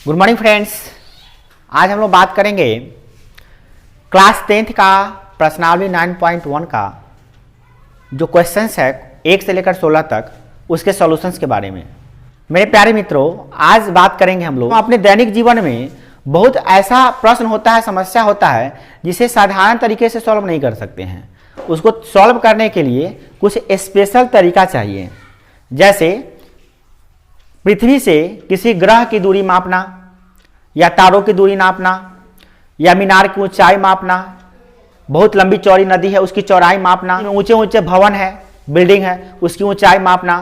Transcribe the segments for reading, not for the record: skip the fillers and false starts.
Good morning friends. आज हम लोग बात करेंगे क्लास 10th का प्रश्नावली 9.1 का जो क्वेश्चंस है 1 से लेकर 16 तक उसके सॉल्यूशंस के बारे में। मेरे प्यारे मित्रों, आज बात करेंगे हम लोग अपने दैनिक जीवन में बहुत ऐसा प्रश्न होता है, समस्या होता है जिसे साधारण तरीके से सॉल्व नहीं कर सकते हैं। उसको सॉल्व करने के लिए कुछ स्पेशल तरीका चाहिए, जैसे पृथ्वी से किसी ग्रह की दूरी मापना, या तारों की दूरी नापना, या मीनार की ऊंचाई मापना, बहुत लंबी चौड़ी नदी है उसकी चौड़ाई मापना, ऊंचे ऊंचे भवन है, बिल्डिंग है उसकी ऊंचाई मापना।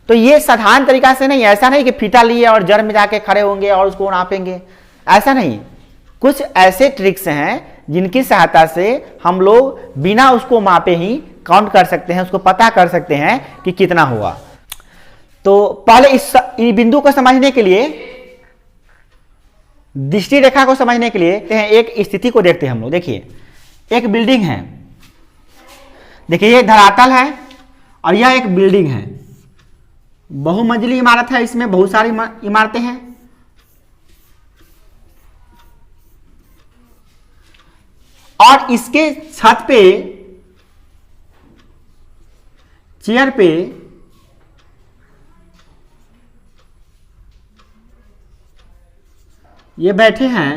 तो ये साधारण तरीका से नहीं, ऐसा नहीं कि फीता लिए और जड़ में जाके खड़े होंगे और उसको नापेंगे, ऐसा नहीं। कुछ ऐसे ट्रिक्स हैं जिनकी सहायता से हम लोग बिना उसको मापे ही काउंट कर सकते हैं, उसको पता कर सकते हैं कि कितना हुआ। तो पहले इस बिंदु को समझने के लिए, दृष्टि रेखा को समझने के लिए एक स्थिति को देखते हैं हम लोग। देखिए, एक बिल्डिंग है, देखिए ये धरातल है और यह एक बिल्डिंग है, बहुमंजिली इमारत है, इसमें बहुत सारी इमारतें हैं। और इसके छत पे, चेयर पे ये बैठे हैं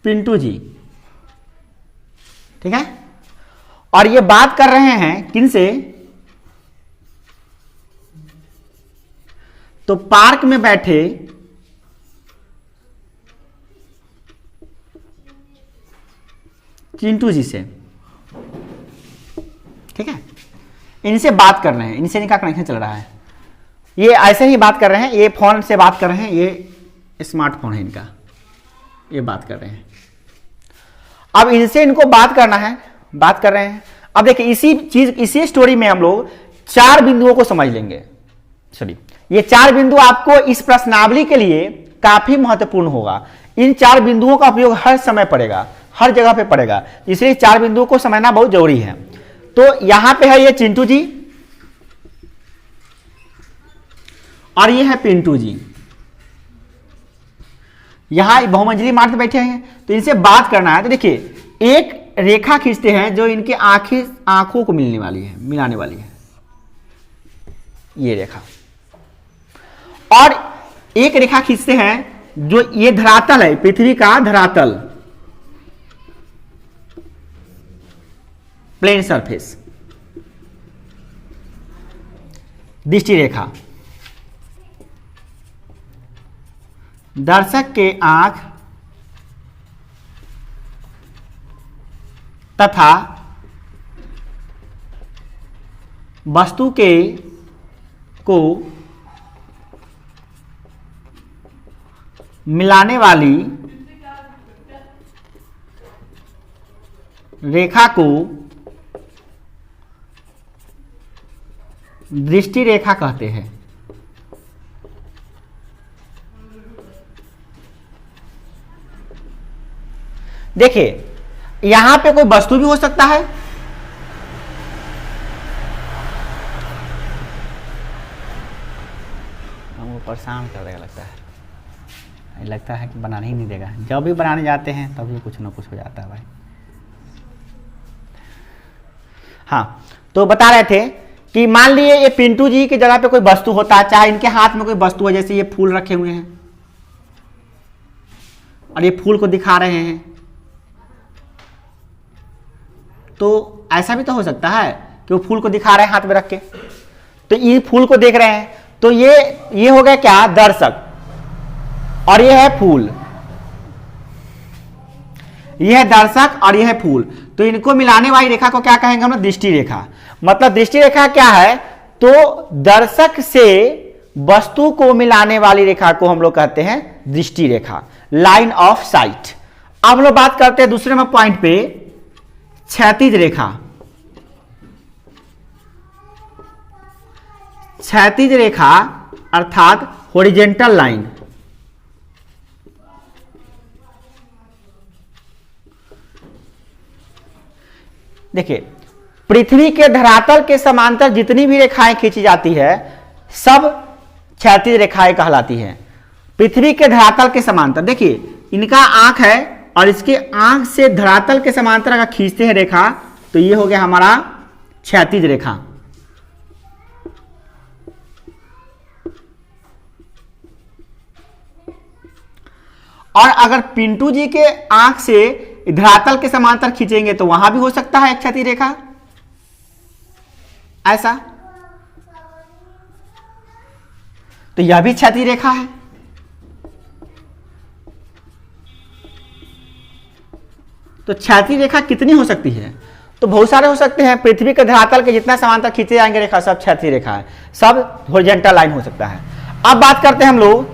पिंटू जी, ठीक है। और ये बात कर रहे हैं किनसे? तो पार्क में बैठे चिंटू जी से, ठीक है। इनसे बात कर रहे हैं, इनसे इनका कनेक्शन चल रहा है। ये ऐसे ही बात कर रहे हैं, ये फोन से बात कर रहे हैं, ये स्मार्टफोन है इनका, ये बात कर रहे हैं। अब इनसे इनको बात करना है, बात कर रहे हैं। अब देखिए इसी स्टोरी में हम लोग 4 बिंदुओं को समझ लेंगे। सॉरी, ये 4 बिंदु आपको इस प्रश्नावली के लिए काफी महत्वपूर्ण होगा। इन 4 बिंदुओं का उपयोग हर समय पड़ेगा, हर जगह पे पड़ेगा, इसलिए 4 बिंदुओं को समझना बहुत जरूरी है। तो यहां पे है ये चिंटू जी और ये है पिंटू जी, यहां बहुमंजिली इमारत में बैठे हैं। तो इनसे बात करना है। तो देखिए, एक रेखा खींचते हैं जो इनके आंखों को मिलाने वाली है, ये रेखा। और एक रेखा खींचते हैं जो ये धरातल है, पृथ्वी का धरातल, प्लेन सरफेस, दृष्टि रेखा, दर्शक के आंख तथा वस्तु को मिलाने वाली रेखा को दृष्टि रेखा कहते हैं। देखिए, यहां पे कोई वस्तु भी हो सकता है, हमको परेशान कर देगा, लगता है कि बनाने ही नहीं देगा। जब भी बनाने जाते हैं तभी कुछ ना कुछ हो जाता है भाई। हाँ, तो बता रहे थे कि मान लिए ये पिंटू जी की जगह पे कोई वस्तु होता है, चाहे इनके हाथ में कोई वस्तु है, जैसे ये फूल रखे हुए हैं और ये फूल को दिखा रहे हैं। तो ऐसा भी तो हो सकता है कि वो फूल को दिखा रहे हैं हाथ में रख के, तो ये फूल को देख रहे हैं। तो ये हो गया क्या? दर्शक। और ये है फूल, ये है दर्शक और ये है फूल। तो इनको मिलाने वाली रेखा को क्या कहेंगे हम लोग? दृष्टि रेखा। मतलब दृष्टि रेखा क्या है? तो दर्शक से वस्तु को मिलाने वाली रेखा को हम लोग कहते हैं दृष्टि रेखा, लाइन ऑफ साइट। अब हम लोग बात करते हैं दूसरे में पॉइंट पे, क्षैतिज रेखा। क्षैतिज रेखा अर्थात हॉरिजॉन्टल लाइन। देखिए, पृथ्वी के धरातल के समांतर जितनी भी रेखाएं खींची जाती है सब क्षैतिज रेखाएं कहलाती हैं। पृथ्वी के धरातल के समांतर, देखिए इनका आंख है और इसके आंख से धरातल के समांतर अगर खींचते हैं रेखा तो ये हो गया हमारा क्षैतिज रेखा। और अगर पिंटू जी के आंख से धरातल के समांतर खींचेंगे तो वहां भी हो सकता है एक क्षैतिज रेखा ऐसा, तो यह भी क्षैतिज रेखा है। तो क्षैतिज रेखा कितनी हो सकती है? तो बहुत सारे हो सकते हैं। पृथ्वी के धरातल के जितना समांतर खींचे जाएंगे रेखा सब क्षैतिज रेखा है, सब हॉरिजॉन्टल लाइन हो सकता है। अब बात करते हैं हम लोग,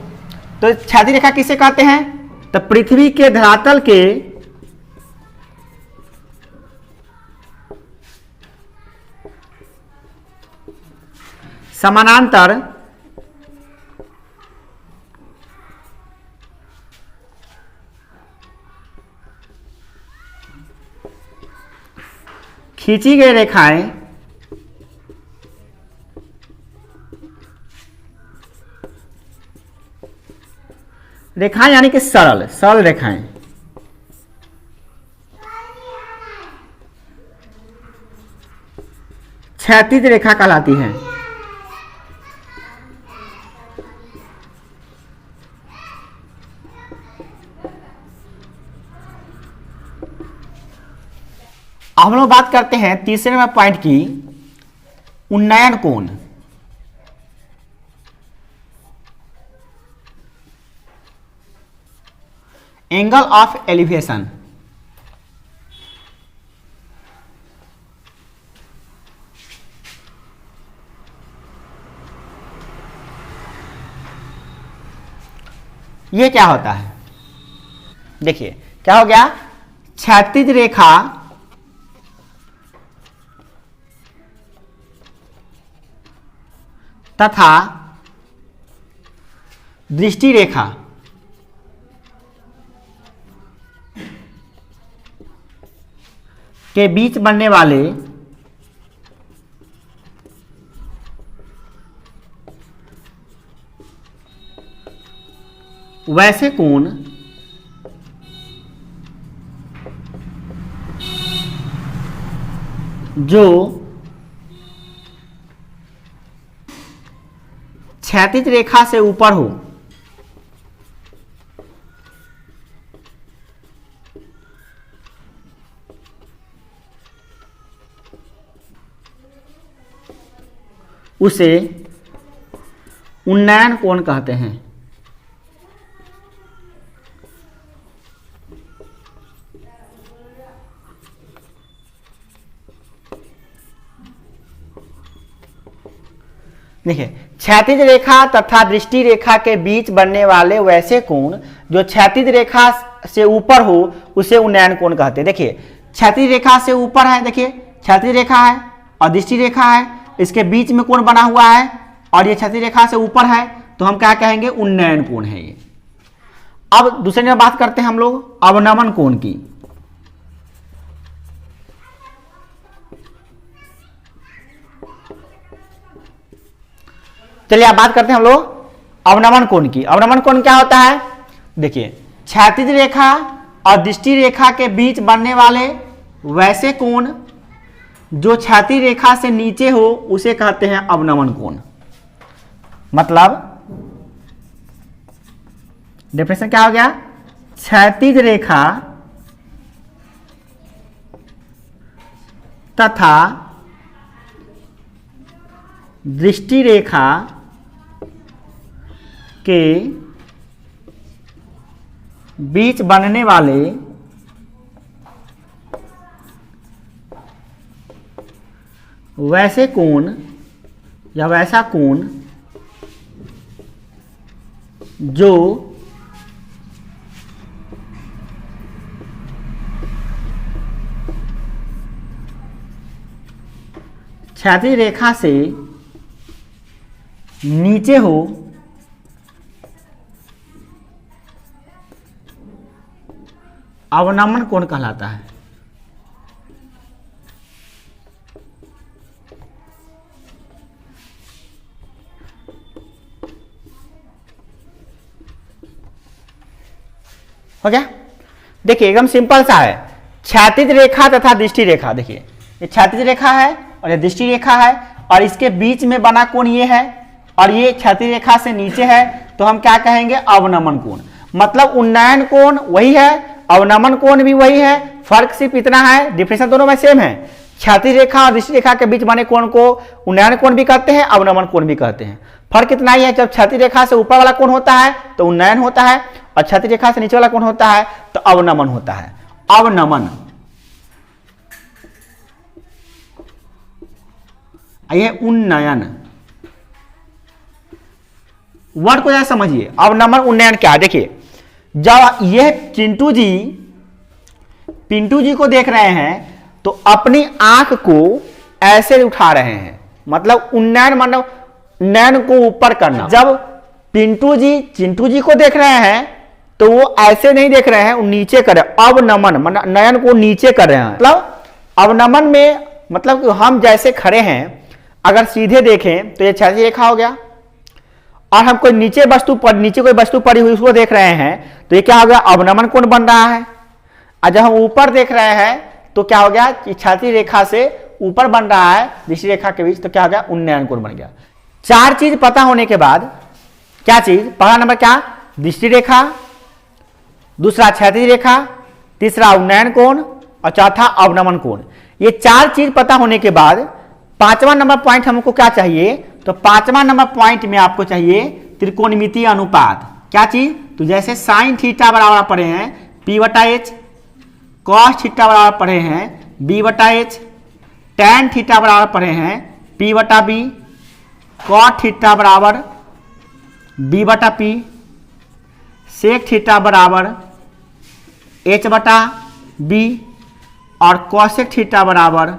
तो क्षैतिज रेखा किसे कहते हैं? तो पृथ्वी के धरातल के समानांतर खींची गई रेखाएं यानी कि सरल सरल रेखाएं, क्षैतिज रेखा कहलाती हैं। अब हम लोग बात करते हैं तीसरे नंबर पॉइंट की, उन्नयन कोण। Angle of elevation. ये क्या होता है? देखिए क्या हो गया, क्षैतिज रेखा तथा दृष्टि रेखा के बीच बनने वाले वैसे कोण जो क्षैतिज रेखा से ऊपर हो उसे उन्नयन कोण कहते हैं। देखिए क्षैतिज रेखा तथा दृष्टि रेखा के बीच बनने वाले वैसे कोण जो क्षैतिज रेखा से ऊपर हो उसे उन्नयन कोण कहते हैं। देखिए क्षैतिज रेखा से ऊपर है, देखिए क्षैतिज रेखा है और दृष्टि रेखा है, इसके बीच में कोण बना हुआ है और ये क्षैतिज रेखा से ऊपर है, तो हम क्या कहेंगे? उन्नयन कोण है ये। अब दूसरे में बात करते हैं हम लोग अवनमन कोण की। चलिए आप बात करते हैं हम लोग अवनमन कोण की। अवनमन कोण क्या होता है? देखिए क्षैतिज रेखा और दृष्टि रेखा के बीच बनने वाले वैसे कोण जो क्षैतिज रेखा से नीचे हो उसे कहते हैं अवनमन कोण। मतलब डेफिनेशन क्या हो गया? क्षैतिज रेखा तथा दृष्टि रेखा के बीच बनने वाले वैसे कोण या वैसा कोण जो क्षैतिज रेखा से नीचे हो अवनमन कोण कहलाता है। हो गया। देखिए एकदम सिंपल सा है, क्षैतिज रेखा तथा दृष्टि रेखा। देखिए ये क्षैतिज रेखा है और ये दृष्टि रेखा है और इसके बीच में बना कोण ये है और ये क्षैतिज रेखा से नीचे है, तो हम क्या कहेंगे, अवनमन कोण। मतलब उन्नयन कोण वही है, अवनमन कोण भी वही है, फर्क सिर्फ इतना है, डिफरेंस दोनों में सेम है। क्षैतिज रेखा और दृष्टि रेखा के बीच बने कोण को उन्नयन कोण भी कहते हैं, अवनमन कोण भी कहते हैं। फर्क इतना ही है, जब क्षैतिज रेखा से ऊपर वाला कोण होता है तो उन्नयन होता है और क्षैतिज रेखा से नीचे वाला कोण होता है तो अवनमन होता है। अवनमन, ये उन्नयन, वर्ड को जरा समझिए। अवनमन उन्नयन क्या है, देखिए जब यह पिंटू जी को देख रहे हैं तो अपनी आंख को ऐसे उठा रहे हैं, मतलब उन्नयन, मतलब नयन को ऊपर करना। जब पिंटू जी चिंटू जी को देख रहे हैं तो वो ऐसे नहीं देख रहे हैं, वो नीचे कर रहे हैं। अवनमन मतलब नयन को नीचे कर रहे हैं। मतलब अवनमन में मतलब कि हम जैसे खड़े हैं, अगर सीधे देखें तो ये क्षैतिज रेखा हो गया और हम कोई नीचे कोई वस्तु पड़ी हुई उसको देख रहे हैं तो ये क्या हो गया, अवनमन कोण बन रहा है। और जब हम ऊपर देख रहे हैं तो क्या हो गया, क्षैतिज रेखा से ऊपर बन रहा है दृष्टि रेखा के बीच, तो क्या हो गया, उन्नयन कोण बन गया। चार चीज पता होने के बाद, क्या चीज, पहला नंबर क्या, दृष्टि रेखा, दूसरा क्षैतिज रेखा, तीसरा उन्नयन कोण और चौथा अवनमन कोण। ये चार चीज पता होने के बाद पांचवा नंबर पॉइंट हमको क्या चाहिए, तो पांचवा नंबर पॉइंट में आपको चाहिए त्रिकोणमितीय अनुपात। क्या चीज, तो जैसे साइन थीटा बराबर पढ़े हैं P/H, कॉस थीटा बराबर पढ़े हैं B/H, टैन थीटा बराबर पढ़े हैं P/B, कॉट थीटा बराबर B/P, सेक थीटा बराबर H/B और कॉसेक थीटा बराबर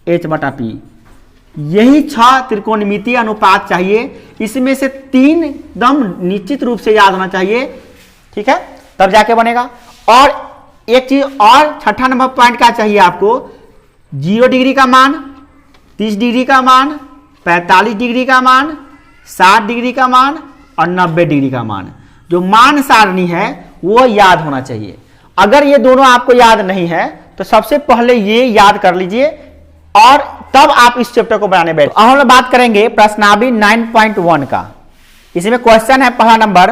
H/P। यही 6 त्रिकोणमितीय अनुपात चाहिए। इसमें से 3 एकदम निश्चित रूप से याद होना चाहिए, ठीक है, तब जाके बनेगा। और एक चीज और, छठा नंबर पॉइंट क्या चाहिए आपको, 0 डिग्री का मान, 30 डिग्री का मान, 45 डिग्री का मान, 60 डिग्री का मान और 90 डिग्री का मान। जो मान सारणी है वो याद होना चाहिए। अगर ये दोनों आपको याद नहीं है तो सबसे पहले ये याद कर लीजिए और तब आप इस चैप्टर को बनाने बैठे। अब हम लोग बात करेंगे प्रश्नावली 9.1 का। इसमें क्वेश्चन है पहला नंबर,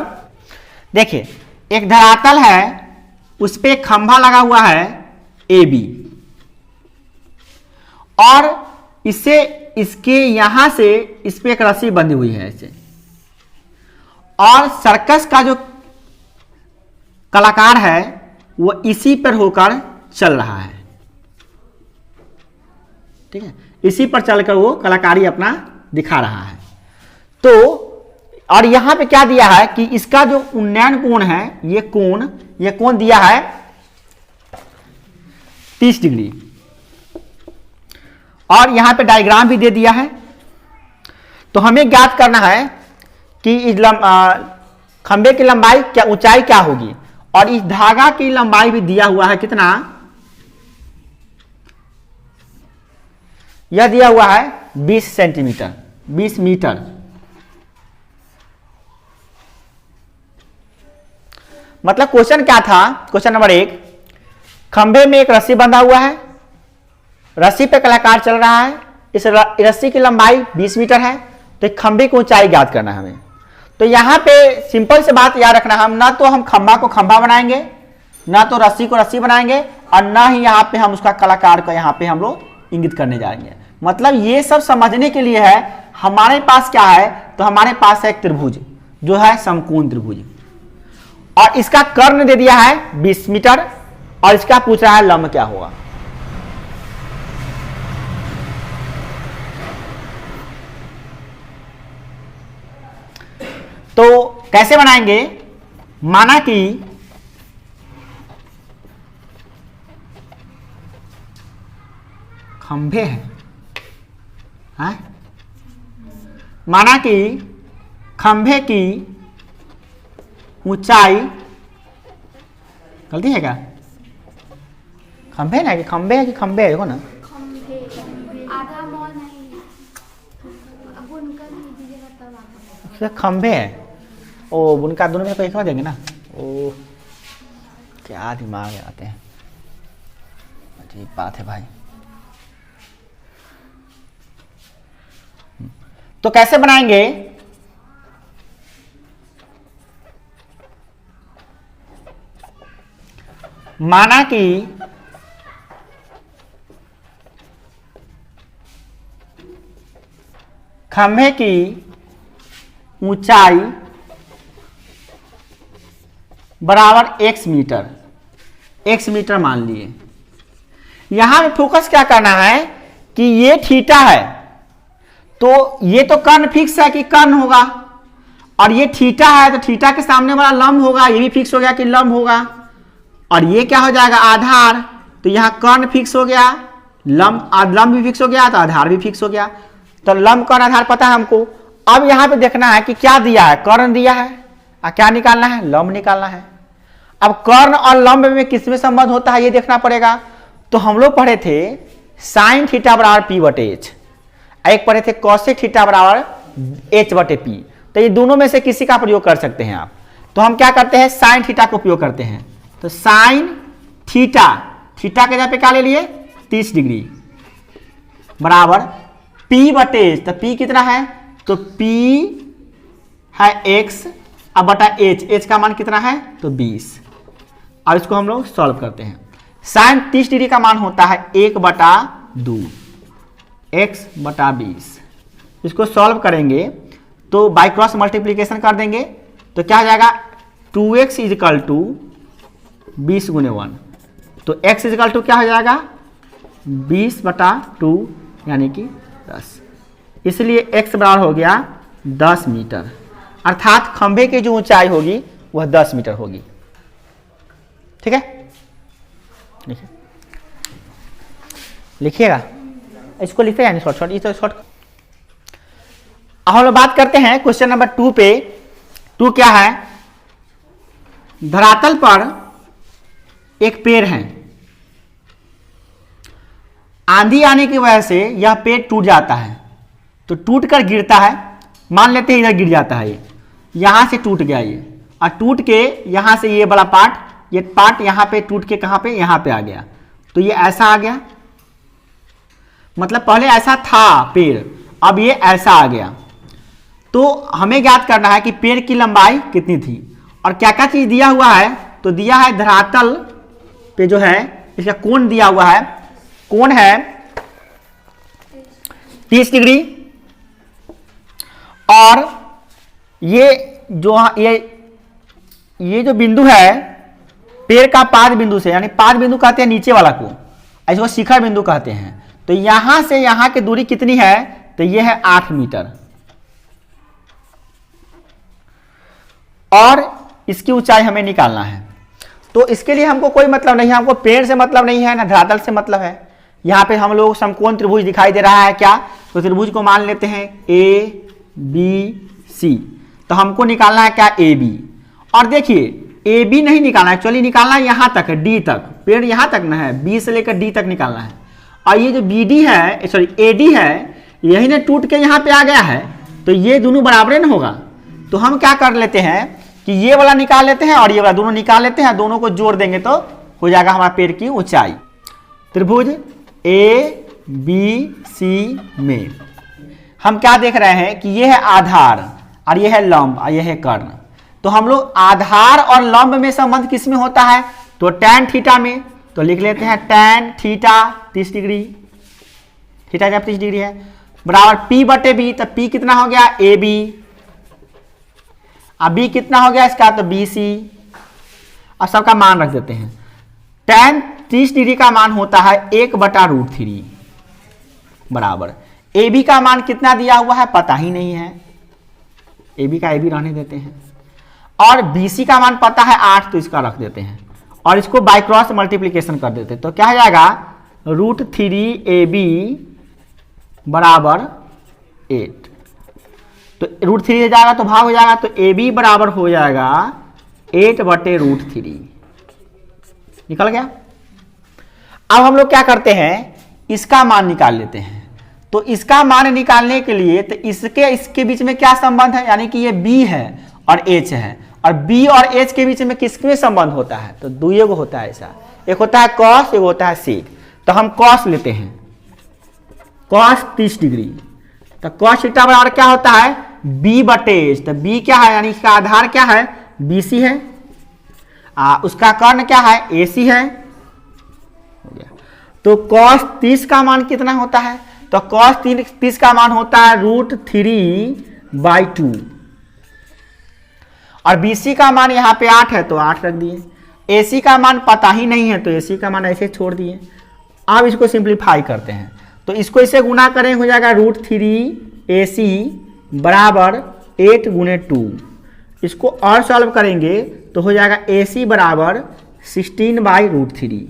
देखिए एक धरातल है, उस पे खंभा लगा हुआ है AB और इससे इसके यहां से इस पे एक रस्सी बंधी हुई है ऐसे, और सर्कस का जो कलाकार है वो इसी पर होकर चल रहा है, ठीक है, इसी पर चलकर वो कलाकारी अपना दिखा रहा है। तो और यहां पे क्या दिया है कि इसका जो उन्नयन कोण है, ये कोण दिया है 30 डिग्री और यहां पे डायग्राम भी दे दिया है। तो हमें ज्ञात करना है कि इस खंभे की लंबाई क्या, ऊंचाई क्या होगी, और इस धागा की लंबाई भी दिया हुआ है कितना, यह दिया हुआ है 20 सेंटीमीटर, 20 मीटर। मतलब क्वेश्चन क्या था, क्वेश्चन नंबर 1, खंभे में एक रस्सी बंधा हुआ है, रस्सी पे कलाकार चल रहा है, इस रस्सी की लंबाई 20 मीटर है, तो खंभे की ऊंचाई ज्ञात करना है हमें। तो यहां पे सिंपल से बात याद रखना, हम ना तो हम खंभा को खंभा बनाएंगे, ना तो रस्सी को रस्सी बनाएंगे, और ना ही यहाँ पे हम उसका कलाकार को यहाँ पे हम लोग इंगित करने जाएंगे। मतलब ये सब समझने के लिए है, हमारे पास क्या है, तो हमारे पास है एक त्रिभुज जो है समकोण त्रिभुज, और इसका कर्ण दे दिया है 20 मीटर और इसका पूछ रहा है लंब क्या होगा। तो कैसे बनाएंगे, माना कि खंभे हैं, माना कि खंभे की ऊंचाई, गलती है क्या, खंभे ना कि खंभे है कि खंभे है, देखो ना, खंभे है, ओ बुनका दोनों में एक देंगे ना, ओ क्या दिमाग आते हैं, अजीब बात है भाई। तो कैसे बनाएंगे, माना कि खंभे की ऊंचाई बराबर x मीटर, x मीटर मान लिए। यहां में फोकस क्या करना है कि ये थीटा है, तो ये तो कर्ण फिक्स है कि कर्ण होगा, और ये थीटा है तो थीटा के सामने वाला लंब होगा, ये भी फिक्स हो गया कि लंब होगा, और ये क्या हो जाएगा आधार, तो यहां कर्ण फिक्स हो गया, लंब भी फिक्स हो गया तो आधार भी फिक्स हो गया। तो लंब कर्ण आधार पता है हमको। अब यहां पे देखना है कि क्या दिया है, कर्ण दिया है, और क्या निकालना है, लंब निकालना है। अब कर्ण और लंब में किसमें संबंध होता है ये देखना पड़ेगा। तो हम लोग पढ़े थे साइन थीटा बराबर पी बटे एच, एक पढ़े थे कॉसेक थीटा बराबर एच बटे पी। तो ये दोनों में से किसी का प्रयोग कर सकते हैं आप। तो हम क्या करते हैं, साइन थीटा का उपयोग करते हैं। तो साइन थीटा, थीटा के जगह पे क्या ले लिए 30 डिग्री बराबर पी बटे एच। तो पी कितना है, तो पी है x अब बटा एच, एच का मान कितना है तो 20। अब इसको हम लोग सॉल्व करते हैं। साइन 30 डिग्री का मान होता है 1/2 x बटा 20। इसको सॉल्व करेंगे तो बाई क्रॉस मल्टीप्लीकेशन कर देंगे तो क्या हो जाएगा 2x इजिकल टू 20 गुने 1। तो x इजिकल टू क्या हो जाएगा 20/2 यानी कि 10। इसलिए x बराबर हो गया 10 मीटर, अर्थात खंभे की जो ऊंचाई होगी वह 10 मीटर होगी। ठीक है, लिखिएगा, इसको लिखे यानी शॉर्ट शॉर्ट, इसे शॉर्ट। अब हम लोग बात करते हैं क्वेश्चन नंबर 2 पे। 2 क्या है, धरातल पर एक पेड़ है, आंधी आने की वजह से यह पेड़ टूट जाता है, तो टूट कर गिरता है, मान लेते हैं इधर गिर जाता है, ये यहां से टूट गया ये, और टूट के यहां से ये बड़ा पार्ट, ये पार्ट यहां पे टूट के कहां पे यहां पे आ गया, तो ये ऐसा आ गया। मतलब पहले ऐसा था पेड़, अब ये ऐसा आ गया। तो हमें ज्ञात करना है कि पेड़ की लंबाई कितनी थी और क्या क्या चीज दिया हुआ है। तो दिया है धरातल पे जो है इसका कोण दिया हुआ है, कोण है 30 डिग्री, और ये जो बिंदु है पेड़ का पाद बिंदु से, यानी पाद बिंदु कहते हैं नीचे वाला को, इसको शिखर बिंदु कहते हैं। तो यहां से यहां की दूरी कितनी है, तो ये है 8 मीटर, और इसकी ऊंचाई हमें निकालना है। तो इसके लिए हमको कोई मतलब नहीं है, हमको पेड़ से मतलब नहीं है ना धरातल से मतलब है। यहां पे हम लोग समकोण त्रिभुज दिखाई दे रहा है क्या, तो त्रिभुज को मान लेते हैं ए बी सी। तो हमको निकालना है क्या ए बी, और देखिए ए बी नहीं निकालना है, एक्चुअली निकालना है यहां तक डी तक, पेड़ यहां तक ना है, बी से लेकर डी तक निकालना है। और ये जो बी डी है, सॉरी ए डी है, यही ना टूट के यहां पे आ गया है, तो ये दोनों बराबर न होगा। तो हम क्या कर लेते हैं कि ये वाला निकाल लेते हैं और ये वाला दोनों निकाल लेते हैं, दोनों को जोड़ देंगे तो हो जाएगा हमारा पेड़ की ऊंचाई। त्रिभुज ए बी सी में हम क्या देख रहे हैं कि ये है आधार और ये है लंब और ये है कर्ण। तो हम लोग आधार और लंब में संबंध किस में होता है, तो टैन थीटा में। तो लिख लेते हैं टैन थीटा 30 डिग्री, थीटा जब 30 डिग्री है बराबर पी बटे बी। तो पी कितना हो गया ए बी, अब बी कितना हो गया इसका तो बी सी। अब सबका मान रख देते हैं। टैन 30 डिग्री का मान होता है 1/√3 बराबर ए बी का मान कितना दिया हुआ है पता ही नहीं है, ए बी का ए बी रहने देते हैं, और बी सी का मान पता है 8, तो इसका रख देते हैं और इसको बाय क्रॉस मल्टीप्लीकेशन कर देते हैं। तो क्या हो जाएगा √3ab बराबर 8। तो √3 जाएगा तो भाग हो जाएगा, तो ए बी बराबर हो जाएगा 8/√3 निकल गया। अब हम लोग क्या करते हैं, इसका मान निकाल लेते हैं। तो इसका मान निकालने के लिए तो इसके बीच में क्या संबंध है, यानी कि ये b है और h है, और बी और एच के बीच में किसमें संबंध होता है? तो दुए को होता है ऐसा, एक होता है कॉस, एक होता है सेक। तो हम कॉस लेते हैं, कॉस 30 डिग्री। तो कॉस थीटा बराबर क्या होता है? बी बटे एच। तो बी क्या है, यानी इसका आधार क्या है? बीसी है। उसका कर्ण क्या है? एसी है। हो गया। तो कॉस 30 का मान कितना होता है? तो कॉस 30 का मान होता है √3/2। और बीसी का मान यहाँ पे 8 है, तो 8 रख दिए। एसी का मान पता ही नहीं है, तो एसी का मान ऐसे छोड़ दिए। अब इसको सिंप्लीफाई करते हैं, तो इसको इसे गुना करें, हो जाएगा √3AC बराबर 8 × 2। इसको और सॉल्व करेंगे तो हो जाएगा AC बराबर 16/√3।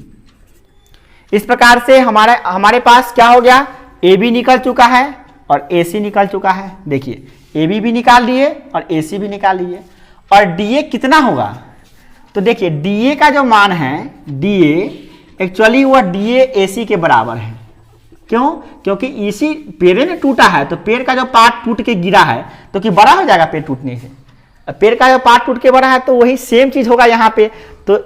इस प्रकार से हमारे पास क्या हो गया? AB निकल चुका है और AC निकल चुका है। देखिए AB भी निकाल लिए और AC भी निकाल लिए। और DA कितना होगा? तो देखिए DA का जो मान है, DA एक्चुअली वह DA AC के बराबर है। क्यों? क्योंकि इसी पेड़ ने टूटा है, तो पेड़ का जो पार्ट टूट के गिरा है तो कि बड़ा हो जाएगा पेड़ टूटने से। पेड़ का जो पार्ट टूट के बड़ा है तो वही सेम चीज होगा यहाँ पे। तो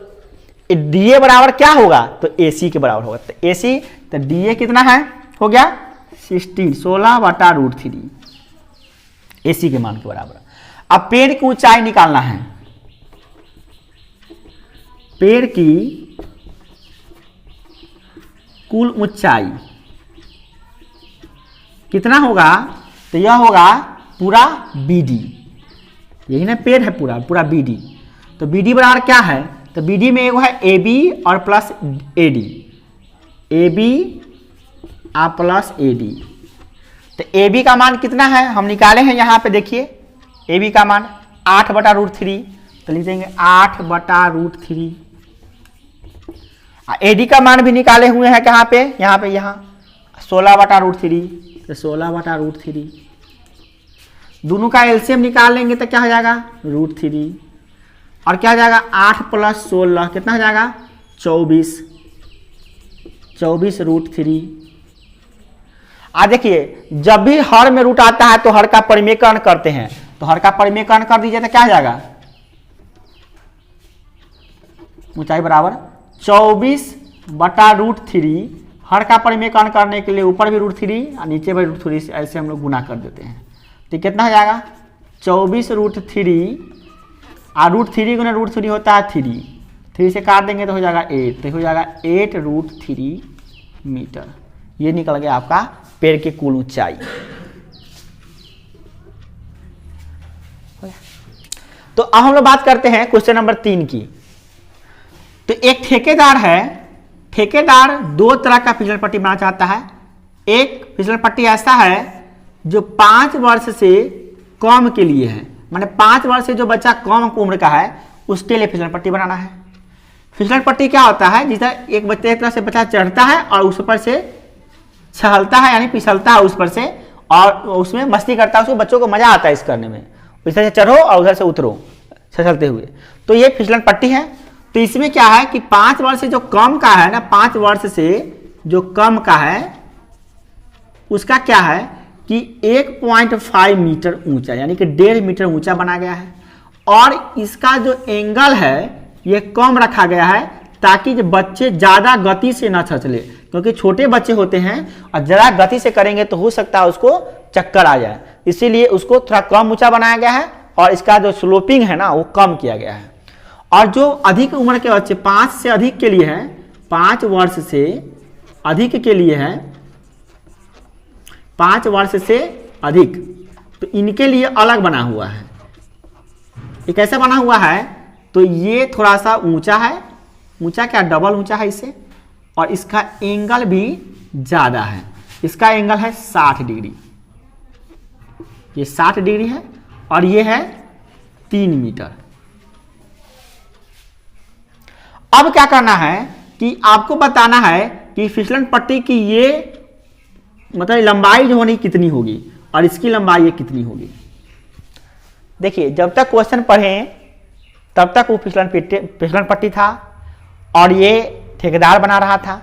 DA बराबर क्या होगा? तो AC के बराबर होगा। तो AC, तो DA कितना है? हो गया 16/√3 AC के मान के बराबर। अब पेड़ की ऊंचाई निकालना है। पेड़ की कुल ऊंचाई कितना होगा? तो यह होगा पूरा BD। यही ना पेड़ है पूरा BD। तो BD बराबर क्या है? तो BD में एक है AB और plus AD, AB plus AD। तो AB का मान कितना है? हम निकाले हैं यहाँ पे, देखिए AB का मान 8/√3। तो लिख देंगे 8/√3। AD का मान भी निकाले हुए हैं कहाँ पे? यहाँ 16/√3। तो 16/√3। दोनों का एलसीएम निकाल लेंगे तो क्या हो जाएगा? √3। और क्या हो जाएगा? 8 + 16 कितना हो जाएगा? 24। 24√3। देखिए जब भी हर में रूट आता है तो हर का परिमेयकरण करते हैं। तो हर का परिमेयकरण कर दीजिए तो क्या हो जाएगा? ऊंचाई बराबर 24/√3। हर का परिमेयकरण करने के लिए ऊपर भी √3 और नीचे भी √3, ऐसे हम लोग गुना कर देते हैं। तो कितना हो जाएगा? 24√3 और √3 गुना √3 होता है 3 से काट देंगे तो हो जाएगा 8। तो हो जाएगा 8√3 मीटर। ये निकल गया आपका पेड़ की कुल ऊंचाई। तो अब हम लोग बात करते हैं क्वेश्चन नंबर 3 की। तो एक ठेकेदार है, ठेकेदार दो तरह का फिसल पट्टी बनाना चाहता है। एक फिसल पट्टी ऐसा है जो 5 वर्ष से कम के लिए है, माने 5 वर्ष से जो बच्चा कम उम्र का है उसके लिए फिसल पट्टी बनाना है। फिसल पट्टी क्या होता है? जिस तरह एक तरह से बच्चा चढ़ता है और उस पर से छहलता है, यानी फिसलता है उस पर से, और उसमें मस्ती करता है, उसको बच्चों को मजा आता है इस करने में। इधर से चढ़ो और उधर से उतरो छलते हुए। तो ये फिसलन पट्टी है। तो इसमें क्या है कि 5 वर्ष से जो कम का है ना, 5 वर्ष से जो कम का है उसका क्या है कि 1.5 मीटर ऊंचा, यानी कि 1.5 मीटर ऊंचा बना गया है। और इसका जो एंगल है ये कम रखा गया है ताकि जो बच्चे ज़्यादा गति से ना छचले, क्योंकि छोटे बच्चे होते हैं और ज़रा गति से करेंगे तो हो सकता है उसको चक्कर आ जाए, इसीलिए उसको थोड़ा कम ऊंचा बनाया गया है और इसका जो स्लोपिंग है ना वो कम किया गया है। और जो अधिक उम्र के बच्चे 5 से अधिक के लिए है, 5 वर्ष से अधिक के लिए है, 5 वर्ष से अधिक, तो इनके लिए अलग बना हुआ है। ये कैसे बना हुआ है? तो ये थोड़ा सा ऊंचा है, ऊंचा क्या डबल ऊंचा है इससे, और इसका एंगल भी ज़्यादा है। इसका एंगल है 60 डिग्री, ये 60 डिग्री है और ये है 3 मीटर। अब क्या करना है कि आपको बताना है कि फिसलन पट्टी की ये मतलब लंबाई जो होनी कितनी होगी और इसकी लंबाई ये कितनी होगी। देखिए जब तक क्वेश्चन पढ़ें तब तक वो फिसलन पट्टी था और ये ठेकेदार बना रहा था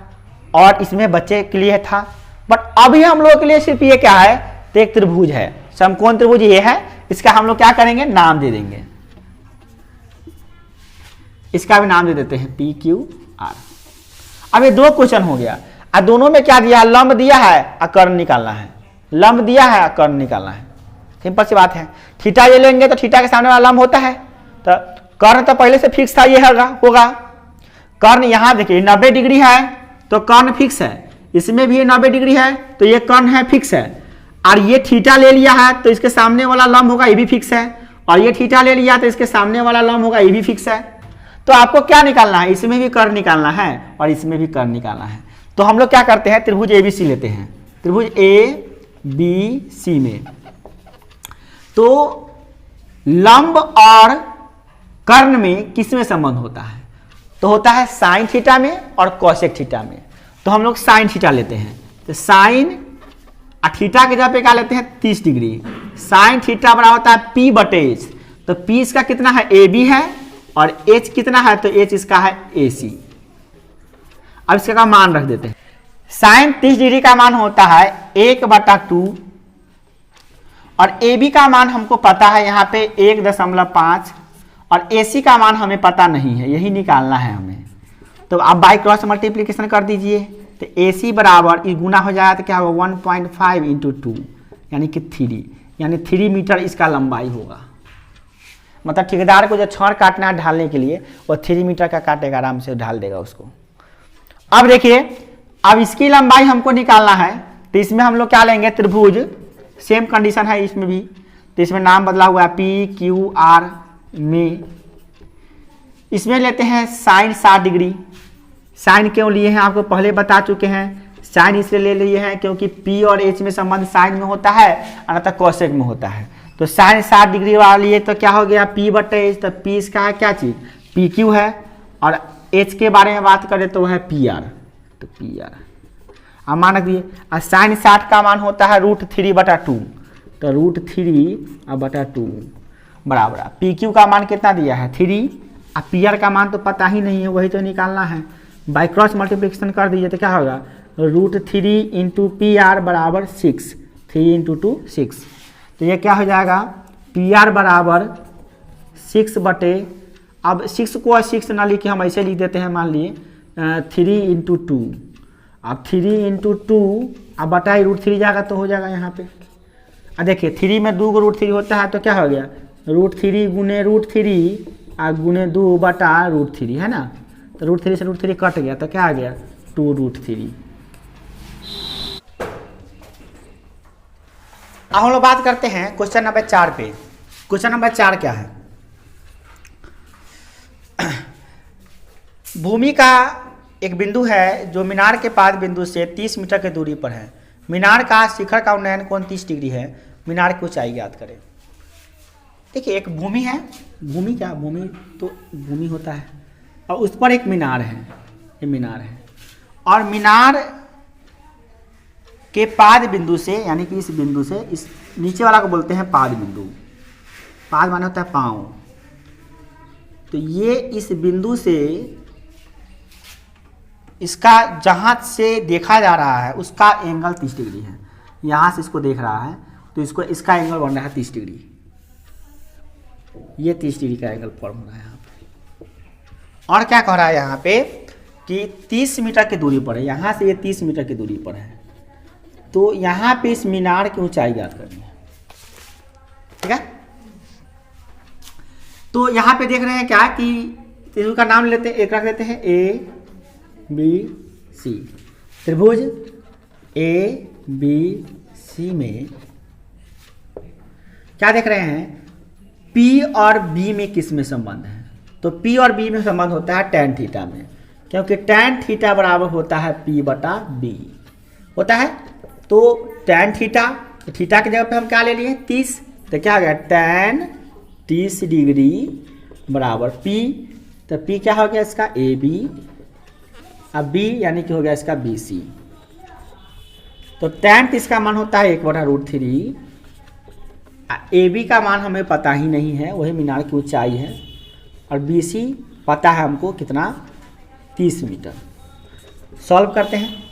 और इसमें बच्चे के लिए था। बट अभी हम लोगों के लिए सिर्फ ये क्या है, तो एक त्रिभुज है, समकोण त्रिभुज ये है। इसका हम लोग क्या करेंगे, नाम दे देंगे। इसका भी नाम दे देते हैं पी क्यू आर। अब ये दो क्वेश्चन हो गया, और दोनों में क्या दिया, लंब दिया है और कर्ण निकालना है, लंब दिया है और कर्ण निकालना है। सिंपल सी बात है। थीटा ये लेंगे तो थीटा के सामने वाला लंब होता है, तो कर्ण तो पहले से फिक्स था, ये होगा कर्ण। यहाँ देखिए 90 डिग्री है तो कर्ण फिक्स है, इसमें भी 90 डिग्री है तो ये कर्ण है फिक्स है, और ये थीटा ले लिया है तो इसके सामने वाला लंब होगा, ये भी फिक्स है, और ये थीटा ले लिया तो इसके सामने वाला लंब होगा, ये भी फिक्स है। तो आपको क्या निकालना है, इसमें भी कर्ण निकालना है और इसमें भी कर्ण निकालना है। तो हम लोग क्या करते हैं, त्रिभुज ABC लेते हैं। त्रिभुज ABC में तो लंब और कर्ण में किसमें संबंध होता है, तो होता है साइन थीटा में और कोसेक थीटा में। तो हम लोग साइन थीटा लेते हैं, तो साइन थीटा की जगह पे क्या लेते हैं 30 डिग्री। साइन थीटा बराबर होता है P बटे H, तो P इसका कितना है AB है और H कितना है, तो H इसका है AC। अब इसका मान रख देते हैं। साइन 30 डिग्री का मान होता है 1/2 और AB का मान हमको पता है यहाँ पे 1.5 और AC का मान हमें पता नहीं है, यही निकालना है हमें। तो आप बाई क्रॉस मल्टीप्लीकेशन कर दीजिए, तो AC बराबर इस गुना हो जाएगा तो क्या होगा 1.5 × 2 यानी कि 3, यानी 3 मीटर इसका लंबाई होगा। मतलब ठेकेदार को जो छड़ काटना है ढालने के लिए वो 3 मीटर का काटेगा, आराम से ढाल देगा उसको। अब देखिए, अब इसकी लंबाई हमको निकालना है, तो इसमें हम लोग क्या लेंगे, त्रिभुज, सेम कंडीशन है इसमें भी, तो इसमें नाम बदला हुआ है PQR में। इसमें लेते हैं साइन 60 डिग्री। साइन क्यों लिए हैं आपको पहले बता चुके हैं, साइन इसलिए ले लिए हैं क्योंकि P और H में संबंध साइन में होता है अन्यथा कोसेक में होता है। तो साइन 60 डिग्री वाला लिए तो क्या हो गया P बटे H, तो P इसका है क्या चीज PQ है, और H के बारे में बात करें तो वह है PR, तो PR। अब मान रख दिए, और साइन 60 का मान होता है √3/2, तो √3/2 बराबर PQ का मान कितना दिया है 3, और PR का मान तो पता ही नहीं है, वही तो निकालना है। बाई क्रॉस मल्टीप्लिकेशन कर दीजिए तो क्या होगा, √3 × PR बराबर 6, 3 × 2 6, तो ये क्या हो जाएगा PR बराबर 6 बटे, अब 6 को 6 ना लिख के हम ऐसे लिख देते हैं, मान लिए 3 × 2, अब 3 × 2 अब बटाई √3 जाएगा तो हो जाएगा यहाँ पे। अब देखिए 3 में 2 को √3 होता है तो क्या हो गया √3 गुने √3 और गुने 2/√3 है ना, तो √3 से √3 कट गया तो क्या आ गया 2√3। अब हम लोग बात करते हैं क्वेश्चन नंबर 4 पे। क्वेश्चन नंबर 4 क्या है, भूमि का एक बिंदु है जो मीनार के पाद बिंदु से 30 मीटर की दूरी पर है। मीनार का शिखर का उन्नयन कोण 30 डिग्री है। मीनार की ऊंचाई ज्ञात करें। देखिए एक भूमि है, भूमि क्या, भूमि तो भूमि होता है, और उस पर एक मीनार है, ये मीनार है, और मीनार के पाद बिंदु से यानी कि इस बिंदु से इस नीचे वाला को बोलते हैं पाद बिंदु। पाद माने होता है पांव, तो ये इस बिंदु से इसका जहां से देखा जा रहा है उसका एंगल 30 डिग्री है। यहां से इसको देख रहा है तो इसको इसका एंगल बन रहा है 30 डिग्री, ये 30 डिग्री का एंगल फॉर्म हो रहा है यहाँ पे। और क्या कह रहा है यहाँ पे कि 30 मीटर की दूरी पर है, यहाँ से ये 30 मीटर की दूरी पर है, तो यहाँ पे इस मीनार की ऊंचाई ज्ञात करनी है, ठीक है। तो यहाँ पे देख रहे हैं क्या कि त्रिभुज का नाम लेते हैं, एक रख देते हैं ABC। त्रिभुज ABC में क्या देख रहे हैं, P और B में किस में संबंध है, तो P और B में संबंध होता है tan थीटा में, क्योंकि tan थीटा बराबर होता है P/B होता है। तो tan थीटा, थीटा की जगह पे हम क्या ले लिए 30, तो क्या आ गया tan 30 डिग्री बराबर P, तो P क्या हो गया इसका AB, अब B यानी कि हो गया इसका BC। तो tan 30 का मान होता है 1/√3, AB का मान हमें पता ही नहीं है, वही मीनार की ऊंचाई है, और BC पता है हमको कितना 30 मीटर। सॉल्व करते हैं।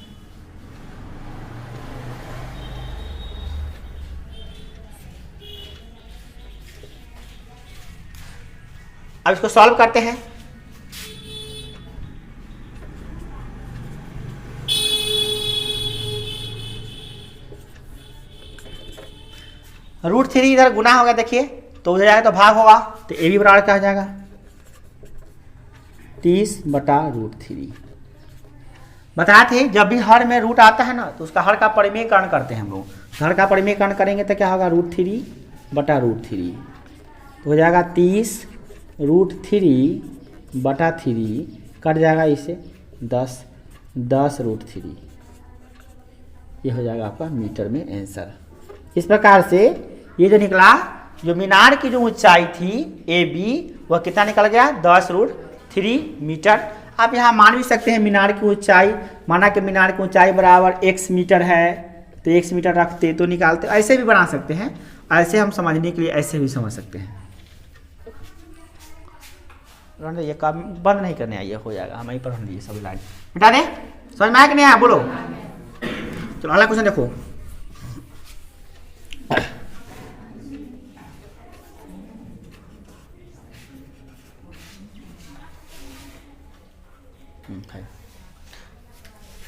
अब इसको सॉल्व करते हैं। √3 इधर गुना होगा, देखिए तो उधर जाएगा तो भाग होगा, तो ए बी बराबर क्या हो जाएगा 30/√3। बताए थे जब भी हर में रूट आता है ना तो उसका हर का परिमेयकरण करते हैं हम लोग। हर का परिमेयकरण करेंगे तो क्या होगा √3/√3 तो हो जाएगा 30√3/3 कट जाएगा इससे 10√3। ये हो जाएगा आपका मीटर में आंसर। इस प्रकार से ये जो निकला, जो मीनार की जो ऊंचाई थी ए बी वह कितना निकल गया 10√3 मीटर। आप यहाँ मान भी सकते हैं मीनार की ऊंचाई, माना कि मीनार की ऊंचाई बराबर x मीटर है तो x मीटर रखते तो निकालते, ऐसे भी बना सकते हैं। ऐसे हम समझने के लिए ऐसे भी समझ सकते हैं। ये काम बंद नहीं करने आइए, हो जाएगा हम यहीं पर हम लिए सभी लाइन मिटा दें। समझ में आया कि नहीं आया बोलो। चलो अगला क्वेश्चन देखो।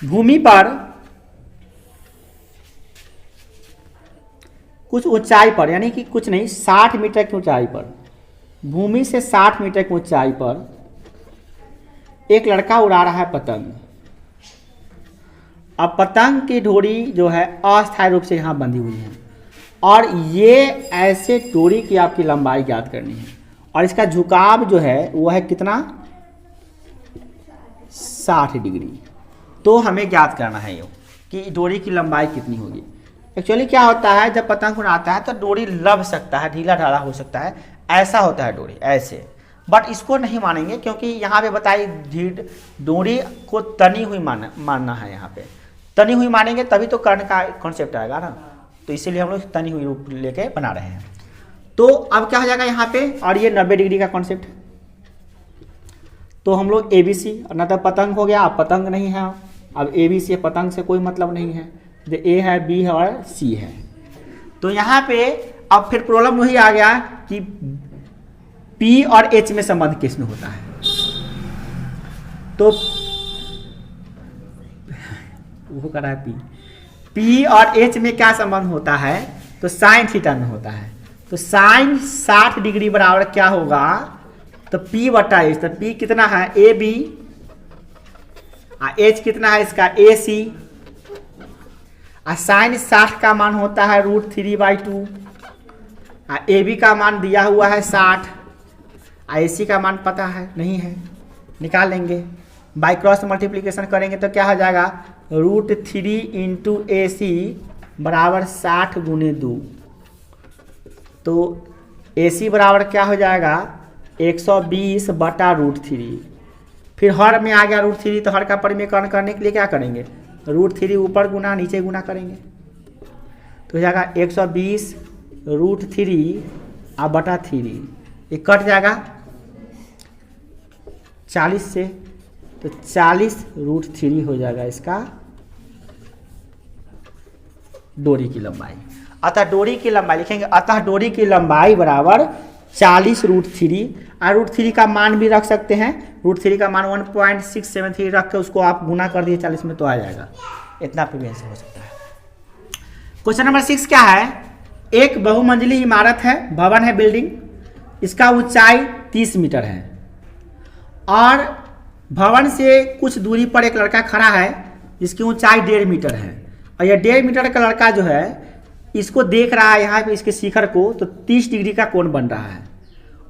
भूमि पर कुछ ऊंचाई पर, यानी कि कुछ नहीं 60 मीटर की ऊंचाई पर, भूमि से 60 मीटर की ऊंचाई पर एक लड़का उड़ा रहा है पतंग। अब पतंग की डोरी जो है अस्थायी रूप से यहाँ बंधी हुई है और ये ऐसे डोरी की आपकी लंबाई ज्ञात करनी है और इसका झुकाव जो है वो है कितना 60 डिग्री। तो हमें ज्ञात करना है ये कि डोरी की लंबाई कितनी होगी। एक्चुअली क्या होता है जब पतंग उड़ाता है तो डोरी लग सकता है, ढीला ढाला हो सकता है, ऐसा होता है डोरी ऐसे, बट इसको नहीं मानेंगे क्योंकि यहाँ पे बताई डोरी को तनी हुई मानना है। यहाँ पे तनी हुई मानेंगे तभी तो कर्ण का कॉन्सेप्ट आएगा ना, तो इसीलिए हम लोग तनी हुई रूप लेके बना रहे हैं। तो अब क्या हो जाएगा यहाँ पे, और ये 90 डिग्री का कॉन्सेप्ट, तो हम लोग ABC, ना तो पतंग हो गया, अब पतंग नहीं है, अब ABC पतंग से कोई मतलब नहीं है, तो A है, B है और C है। तो यहाँ पे अब फिर प्रॉब्लम वही आ गया कि P और H में संबंध किस में होता है। तो वो कर रहा है P और H में क्या संबंध होता है, तो साइन थीटा में होता है। तो साइन 60 डिग्री बराबर क्या होगा, तो P/H, तो P कितना है AB, H कितना है इसका AC, साइन 60 का मान होता है √3/2, AB का मान दिया हुआ है 60, AC का मान पता है नहीं है, निकाल लेंगे, बाई क्रॉस मल्टीप्लीकेशन करेंगे तो क्या हो जाएगा √3 × AC बराबर 60 × 2, तो AC बराबर क्या हो जाएगा 120/√3। फिर हर में आ गया √3, तो हर का परिमेयकरण करने के लिए क्या करेंगे, √3 ऊपर गुना नीचे गुना करेंगे, तो हो जाएगा 120√3/3, ये कट जाएगा 40 से, तो 40√3 हो जाएगा इसका डोरी की लंबाई। अतः डोरी की लंबाई लिखेंगे, अतः डोरी की लंबाई बराबर 40√3, और √3 का मान भी रख सकते हैं, √3 का मान 1.673 रख के उसको आप गुना कर दिए 40 में तो आ जाएगा, इतना प्रीवियस हो सकता है। क्वेश्चन नंबर 6 क्या है, एक बहुमंजिली इमारत है, भवन है, बिल्डिंग, इसका ऊंचाई 30 मीटर है और भवन से कुछ दूरी पर एक लड़का खड़ा है जिसकी ऊंचाई 1.5 मीटर है, और यह 1.5 मीटर का लड़का जो है इसको देख रहा है यहाँ पे इसके शिखर को, तो 30 डिग्री का कोण बन रहा है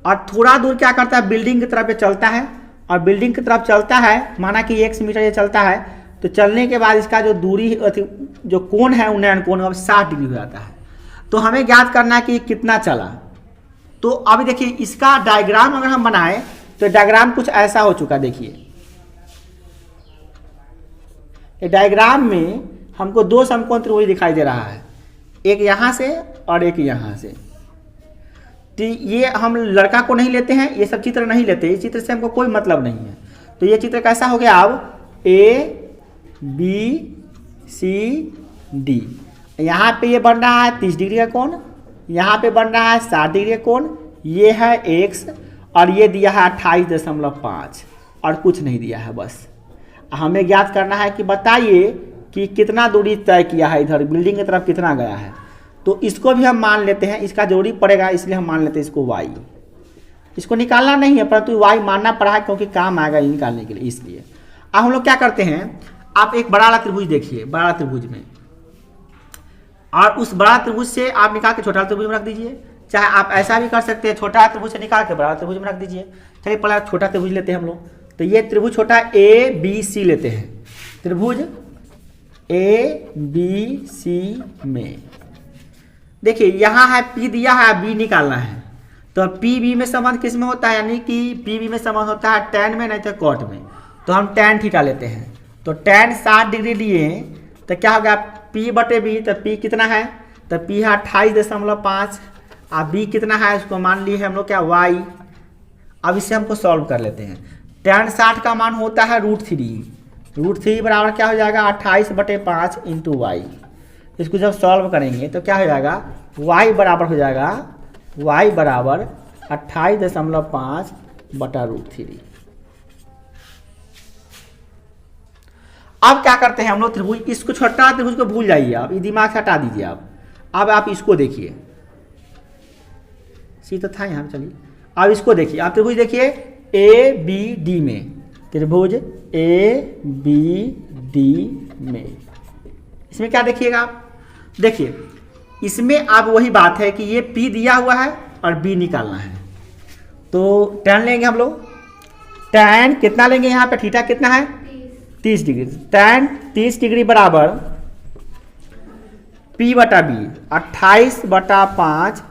और थोड़ा दूर क्या करता है बिल्डिंग की तरफ चलता है, और बिल्डिंग की तरफ चलता है माना कि 1 मीटर ये चलता है, तो चलने के बाद इसका जो दूरी जो कोण है उन्नयन कोण अब 60 डिग्री हो जाता है। तो हमें ज्ञात करना है कि कितना चला। तो अभी देखिए इसका डायग्राम अगर हम बनाए तो डायग्राम कुछ ऐसा हो चुका, देखिए डायग्राम में हमको 2 समकोण त्रिभुज दिखाई दे रहा है, एक यहाँ से और एक यहाँ से। तो ये हम लड़का को नहीं लेते हैं, ये सब चित्र नहीं लेते, इस चित्र से हमको कोई मतलब नहीं है। तो ये चित्र कैसा हो गया, अब ABCD, यहाँ पे ये बन रहा है 30 डिग्री का कोण, यहाँ पे बन रहा है 60 डिग्री का कोण, ये है x और ये दिया है 28.5 और कुछ नहीं दिया है। बस हमें ज्ञात करना है कि बताइए कि कितना दूरी तय किया है, इधर बिल्डिंग की तरफ कितना गया है। तो इसको भी हम मान लेते हैं, इसका जरूरी पड़ेगा इसलिए हम मान लेते हैं इसको y। इसको निकालना नहीं है परंतु y मानना पड़ा है क्योंकि काम आएगा ये निकालने के लिए, इसलिए। अब हम लोग क्या करते हैं, आप एक बड़ा वाला त्रिभुज देखिए, बड़ा त्रिभुज में, और उस बड़ा त्रिभुज से आप निकाल के छोटा त्रिभुज में रख दीजिए। चाहे आप ऐसा भी कर सकते हैं, छोटा त्रिभुज से निकाल के बड़ा त्रिभुज में रख दीजिए। चलिए पहले छोटा त्रिभुज लेते हैं हम लोग। तो ये त्रिभुज छोटा ABC लेते हैं, त्रिभुज ABC में देखिए यहाँ है P दिया है, B निकालना है। तो PB में संबंध किस में होता है, यानी कि PB में संबंध होता है tan में, नहीं तो cot में। तो हम tan थीटा लेते हैं। तो tan 60 डिग्री लिए तो क्या होगा P/B। तो P कितना है, तो P है 28.5 और B कितना है उसको मान लिए हम लोग क्या y। अब इसे हमको सॉल्व कर लेते हैं। tan 60 का मान होता है √3। √3 बराबर क्या हो जाएगा 28/5 इंटू y। इसको जब सॉल्व करेंगे तो क्या हो जाएगा y बराबर हो जाएगा y बराबर 28.5/√3। अब क्या करते हैं हम लोग, त्रिभुज इसको छोटा त्रिभुज को भूल जाइए आप, ये दिमाग से हटा दीजिए आप। अब आप इसको देखिए, सी तो था यहाँ, चलिए अब इसको देखिए। आप त्रिभुज देखिए ABD में, त्रिभुज ABD में, इसमें क्या देखिएगा आप, देखिए इसमें अब वही बात है कि ये P दिया हुआ है और B निकालना है। तो tan लेंगे हम लोग, tan कितना लेंगे यहाँ पे, थीटा कितना है 30 डिग्री। tan 30 डिग्री बराबर P/B 28/5,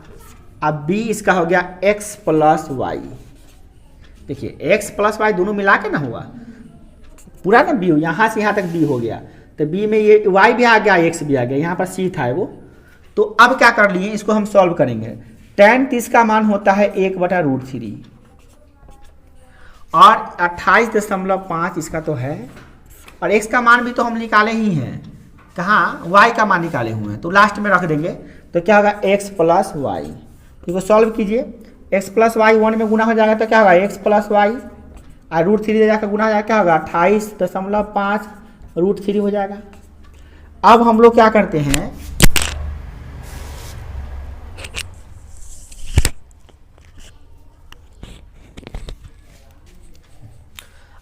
अब B इसका हो गया x + y। देखिए x + y दोनों मिला के ना हुआ पूरा ना B, यहाँ से यहाँ तक B हो गया। तो B में ये y भी आ गया, x भी आ गया, यहाँ पर C था वो। तो अब क्या कर लिए, इसको हम सॉल्व करेंगे। tan 30 का मान होता है 1/√3 और 28.5 इसका तो है, और x का मान भी तो हम निकाले ही हैं, कहाँ y का मान निकाले हुए हैं। तो लास्ट में रख देंगे तो क्या होगा x + y। इसको सॉल्व कीजिए, x + y 1 में गुना हो जाएगा तो क्या होगा x + y, और √3 जाकर गुना हो जाएगा क्या होगा 28.5 √3 हो जाएगा। अब हम लोग क्या करते हैं,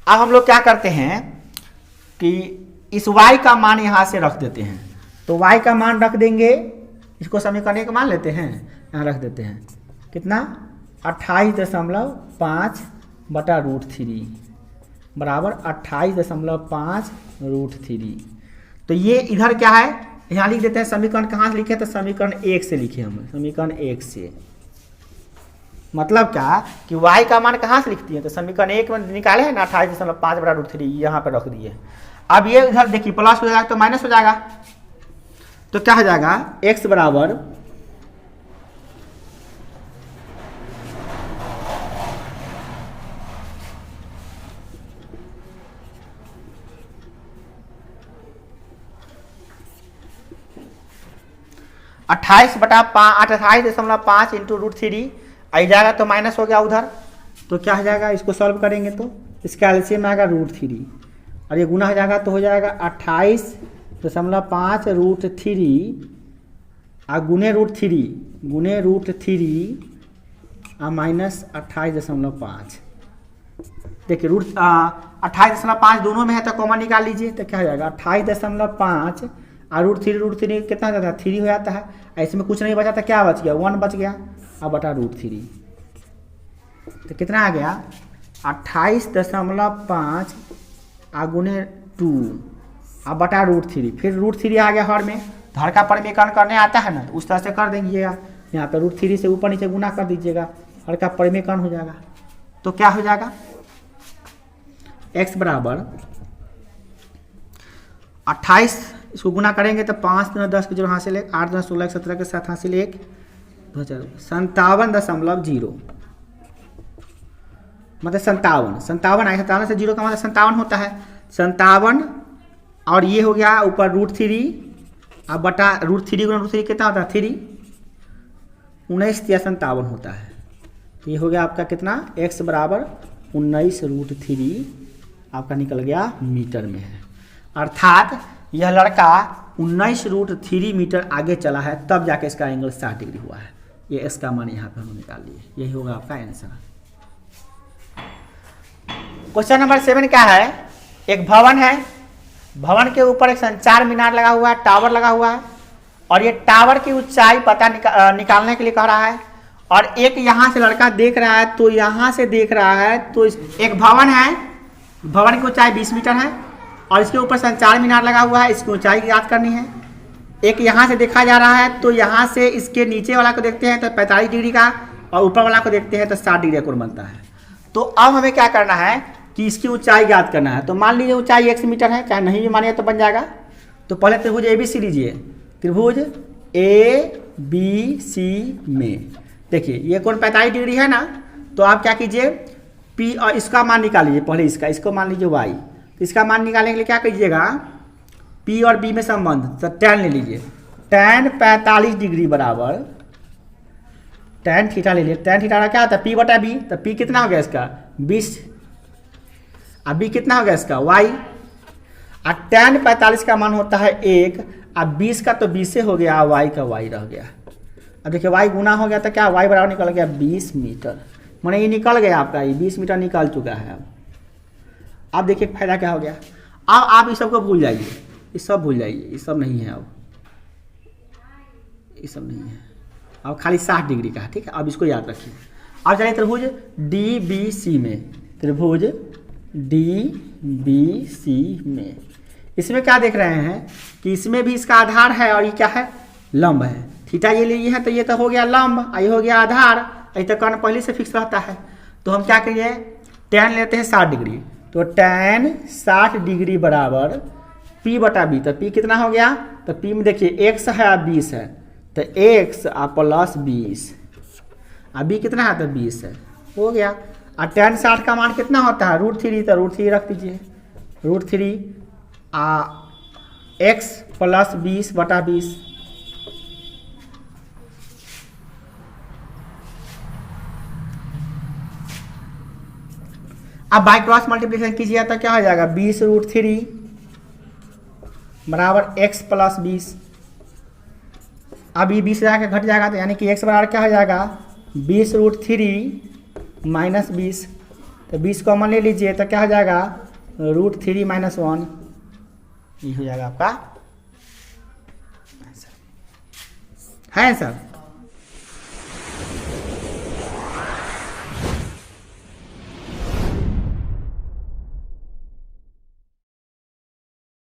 अब हम लोग क्या करते हैं कि इस y का मान यहाँ से रख देते हैं। तो y का मान रख देंगे, इसको समीकरण एक मान लेते हैं, यहाँ रख देते हैं कितना 28.5/√3 बराबर 28.5/√3। तो ये इधर क्या है, यहाँ लिख देते हैं। समीकरण कहाँ से लिखे, तो समीकरण 1 से लिखे हम, समीकरण 1 से। मतलब क्या कि y का मान कहाँ से लिखती है, तो समीकरण 1 में निकाले हैं ना 28.5/√3, यहाँ पर रख दिए। अब ये इधर देखिए प्लस हो जाएगा तो माइनस हो जाएगा, तो क्या हो जाएगा x बराबर 28.5 इंटू √3 आई जाएगा तो माइनस हो गया उधर। तो क्या हो जाएगा, इसको सॉल्व करेंगे तो इसका एलसीएम आएगा √3 और ये गुना हो जाएगा तो हो जाएगा 28.5 और गुने √3 और माइनस 28.5। देखिए 28.5 दोनों में है तो कॉमन निकाल लीजिए, तो क्या हो जाएगा 28.5 और √3 कितना हो जाता है 3 हो जाता है। ऐसे में कुछ नहीं बचा था, क्या बच गया 1 बच गया अब बटा √3। तो कितना आ गया 28.5 गुने 2 अब बटा √3। फिर √3 आ गया हर में, हर का परिमेकरण करने आता है ना, तो उस तरह से कर दीजिएगा। यहाँ पर √3 से ऊपर नीचे गुना कर दीजिएगा, हर का परिमेकरण हो जाएगा। तो क्या हो जाएगा x बराबर 28, इसको गुना करेंगे तो 5 × 10 के जो हासिल 1, 8 × 16 17 के साथ हासिल 1, 57.0 मतलब 57 आए, 57 से 0 का मतलब 57 होता है। 57 और ये हो गया ऊपर √3 अब बटा √3 गुना √3 कितना होता है 3, 19 या 57 होता है। तो ये हो गया आपका कितना x बराबर 19 √3 आपका निकल गया मीटर में है। अर्थात यह लड़का 19√3 मीटर आगे चला है, तब जाके इसका एंगल 60 डिग्री हुआ है। ये इसका मान यहाँ पे हम निकाल लिए, यही होगा आपका आंसर। क्वेश्चन नंबर 7 क्या है, एक भवन है, भवन के ऊपर एक संचार मीनार लगा हुआ है, टावर लगा हुआ है, और ये टावर की ऊंचाई पता निकालने के लिए कह रहा है। और एक यहाँ से लड़का देख रहा है, तो यहाँ से देख रहा है, तो एक भवन है, भवन की ऊंचाई 20 मीटर है, और इसके ऊपर संचार मीनार लगा हुआ है, इसकी ऊंचाई याद करनी है। एक यहाँ से देखा जा रहा है, तो यहाँ से इसके नीचे वाला को देखते हैं तो 45 डिग्री का, और ऊपर वाला को देखते हैं तो 60 डिग्री का कोण बनता है। तो अब हमें क्या करना है कि इसकी ऊंचाई याद करना है। तो मान लीजिए ऊंचाई x मीटर है, चाहे नहीं भी मानिए तो बन जाएगा। तो पहले त्रिभुज ABC लीजिए, त्रिभुज ABC में देखिए ये कोण 45 डिग्री है ना, तो आप क्या कीजिए P और इसका मान निकाल लीजिए, पहले इसको मान लीजिए y। तो इसका मान निकालने के लिए क्या कीजिएगा, P और B में संबंध, तो tan ले लीजिए, tan 45 डिग्री बराबर tan थीटा ले लिए। tan थीटा का क्या होता है P/B, तो P कितना हो गया इसका 20, अब B कितना हो गया इसका y, और tan 45 का मान होता है 1, अब 20 का तो 20 से हो गया, y का y रह गया। अब देखिए y गुना हो गया तो क्या y बराबर निकल गया 20 मीटर, मैंने ये निकल गया आपका, ये 20 मीटर निकल चुका है। अब देखिए फायदा क्या हो गया। अब आप इस सब को भूल जाइए, ये सब भूल जाइए, ये सब नहीं है, अब ये सब नहीं है, अब खाली 60 डिग्री का है, ठीक है। अब इसको याद रखिए। अब चलिए त्रिभुज DBC में, त्रिभुज DBC में इसमें क्या देख रहे हैं कि इसमें भी इसका आधार है और ये क्या है लंब है। थीटा ये लिए है तो ये तो हो गया लंब, ये हो गया आधार, ये तो कर्ण पहले से फिक्स रहता है। तो हम क्या करिए tan लेते हैं 60 डिग्री, तो tan 60 डिग्री बराबर P/B, तो P कितना हो गया, तो P में देखिए x है और 20 है, तो x प्लस 20, B कितना है तो 20 है, हो गया। और tan 60 का मान कितना होता है √3, तो √3 रख दीजिए, √3 x प्लस 20/20। अब बाय क्रॉस मल्टीप्लिकेशन कीजिए तो क्या हो जाएगा 20√3 बराबर x प्लस 20। अब ये 20 जाके घट जाएगा, तो यानी कि x बराबर क्या हो जाएगा 20√3 माइनस 20, तो 20 कॉमन ले लीजिए तो क्या हो जाएगा √3 - 1, ये हो जाएगा आपका आंसर है आंसर।